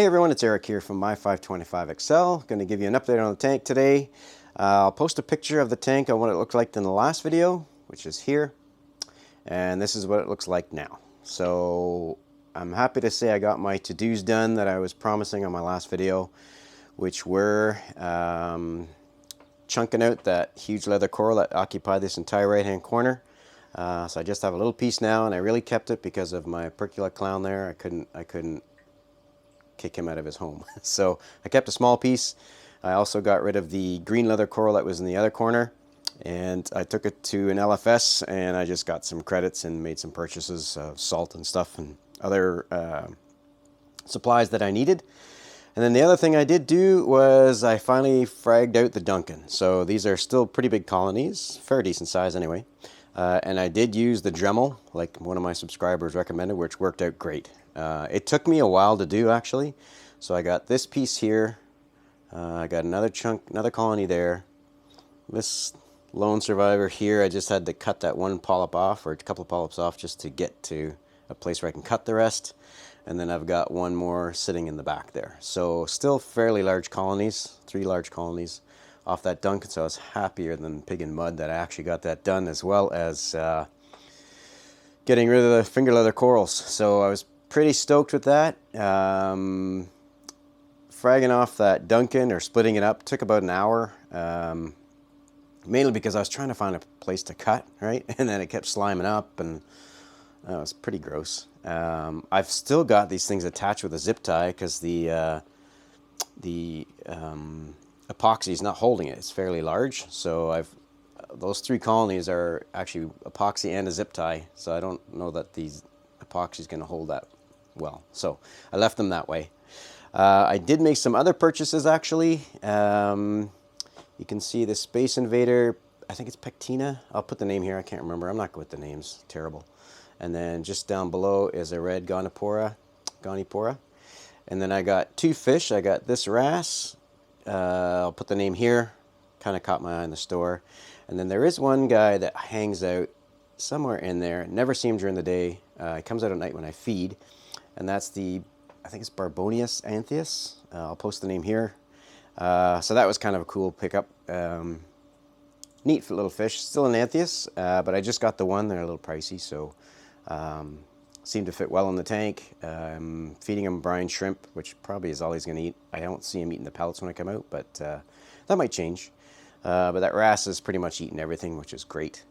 Hey everyone, it's Eric here from My 525XL. Going to give you an update on the tank today. I'll post a picture of the tank on what it looked like in the last video, which is here. And this is what it looks like now. So I'm happy to say I got my to-dos done that I was promising on my last video, which were chunking out that huge leather coral that occupied this entire right-hand corner. So I just have a little piece now, and I really kept it because of my perculate clown there. I couldn't kick him out of his home. So I kept a small piece. I also got rid of the green leather coral that was in the other corner, and I took it to an LFS and I just got some credits and made some purchases of salt and stuff and other supplies that I needed. And then the other thing I did do was I finally fragged out the Duncan. So these are still pretty big colonies, fair decent size anyway. And I did use the Dremel, like one of my subscribers recommended, which worked out great. It took me a while to do, actually. So I got this piece here. I got another chunk, another colony there. This lone survivor here, I just had to cut that one polyp off, or a couple of polyps off, just to get to a place where I can cut the rest. And then I've got one more sitting in the back there. So still fairly large colonies, 3 large colonies off that Duncan. So I was happier than pig and mud that I actually got that done, as well as getting rid of the finger leather corals. So I was pretty stoked with that. Fragging off that Duncan, or splitting it up, took about an hour. Mainly because I was trying to find a place to cut, right? And then it kept sliming up, and it was pretty gross. I've still got these things attached with a zip tie because the epoxy is not holding it. It's fairly large, so those 3 colonies are actually epoxy and a zip tie. So I don't know that these epoxy is going to hold that well. So I left them that way. I did make some other purchases actually. You can see the Space Invader, I think it's Pectina. I'll put the name here, I can't remember. I'm not good with the names, terrible. And then just down below is a red Gonipora. And then I got 2 fish. I got this wrasse. I'll put the name here. Kind of caught my eye in the store. And then there is one guy that hangs out somewhere in there. Never see him during the day. He comes out at night when I feed. And that's the, I think it's Barbonius anthias. I'll post the name here. So that was kind of a cool pickup. Neat little fish. Still an anthias, but I just got the one. They're a little pricey, so seemed to fit well in the tank. Feeding him brine shrimp, which probably is all he's going to eat. I don't see him eating the pellets when I come out, but that might change. But that wrasse is pretty much eating everything, which is great.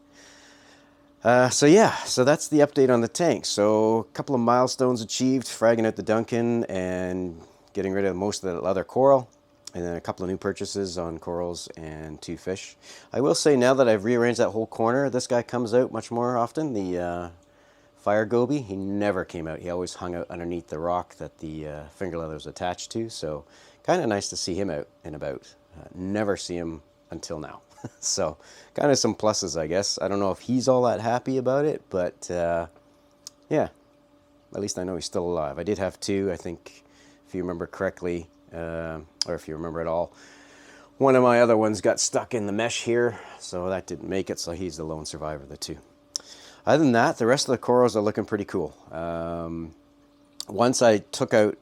So yeah, so that's the update on the tank. So a couple of milestones achieved, fragging out the Duncan and getting rid of most of the leather coral. And then a couple of new purchases on corals and 2 fish. I will say, now that I've rearranged that whole corner, this guy comes out much more often. The fire goby, he never came out. He always hung out underneath the rock that the finger leather was attached to. So kind of nice to see him out and about. Never see him until now. So kind of some pluses, I guess. I don't know if he's all that happy about it, but yeah, at least I know he's still alive. I did have 2, I think, if you remember correctly. Or if you remember at all, one of my other ones got stuck in the mesh here, so that didn't make it, so he's the lone survivor of the 2. Other than that, the rest of the corals are looking pretty cool. Once I took out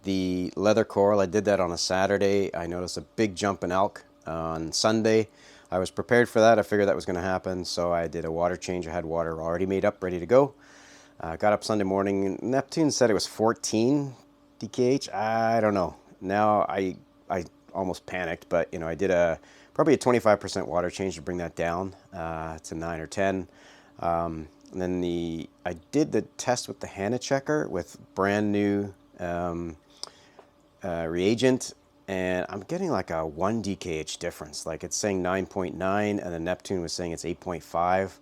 the leather coral, I did that on a Saturday. I noticed a big jump in elk on Sunday. I was prepared for that. I figured that was going to happen, so I did a water change. I had water already made up, ready to go. Got up Sunday morning. Neptune said it was 14 DKH. I don't know. Now I almost panicked, but you know, I did probably a 25% water change to bring that down to 9 or 10. And then I did the test with the Hannah checker with brand new reagent, and I'm getting like a 1 DKH difference. Like it's saying 9.9, and the Neptune was saying it's 8.5.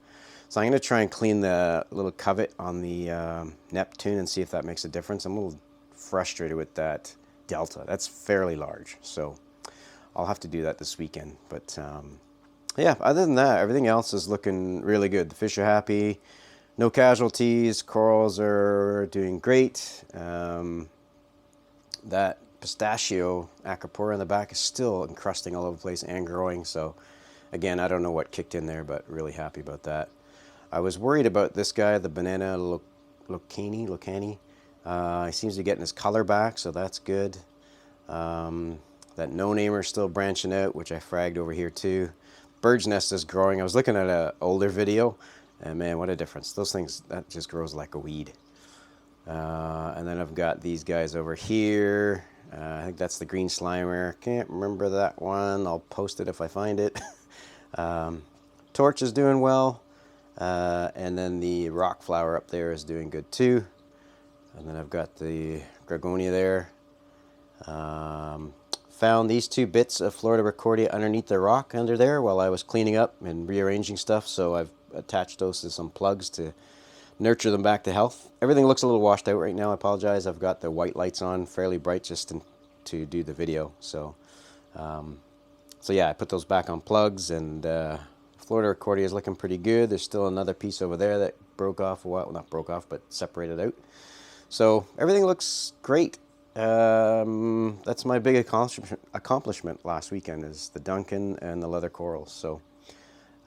So I'm going to try and clean the little covert on the Neptune and see if that makes a difference. I'm a little frustrated with that delta. That's fairly large, so I'll have to do that this weekend. But yeah, other than that, everything else is looking really good. The fish are happy, no casualties, corals are doing great. That pistachio acropora in the back is still encrusting all over the place and growing, so again, I don't know what kicked in there, but really happy about that. I was worried about this guy, the banana locani. He seems to be getting his color back, so that's good. That no-namer is still branching out, which I fragged over here too. Bird's nest is growing. I was looking at an older video, and man, what a difference. Those things, that just grows like a weed. And then I've got these guys over here. I think that's the green slimer. Can't remember that one. I'll post it if I find it. Torch is doing well. And then the rock flower up there is doing good too. And then I've got the Gregonia there. Found these 2 bits of Florida Ricordia underneath the rock under there while I was cleaning up and rearranging stuff. So I've attached those to some plugs to nurture them back to health. Everything looks a little washed out right now. I apologize. I've got the white lights on fairly bright just to do the video. So yeah, I put those back on plugs, and Florida Ricordia is looking pretty good. There's still another piece over there that broke off a while, well, not broke off, but separated out. So everything looks great. That's my big accomplishment last weekend, is the Duncan and the leather corals. So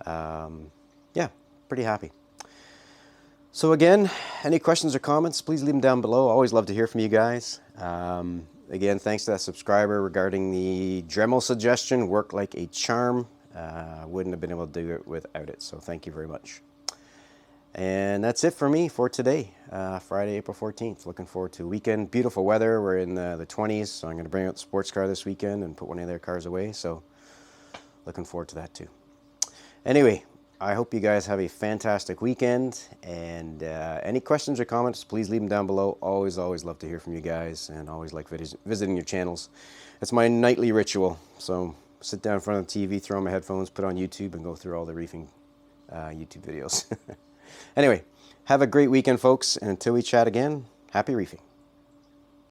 yeah, pretty happy. So again, any questions or comments, please leave them down below. Always love to hear from you guys. Again, thanks to that subscriber regarding the Dremel suggestion. Worked like a charm. Wouldn't have been able to do it without it. So thank you very much. And that's it for me for today, Friday, April 14th. Looking forward to a weekend. Beautiful weather. We're in the 20s, so I'm going to bring out the sports car this weekend and put one of their cars away. So looking forward to that too. Anyway, I hope you guys have a fantastic weekend. And any questions or comments, please leave them down below. Always love to hear from you guys, and always like visiting your channels. It's my nightly ritual. So sit down in front of the TV, throw on my headphones, put on YouTube, and go through all the reefing YouTube videos. Anyway, have a great weekend, folks, and until we chat again, happy reefing.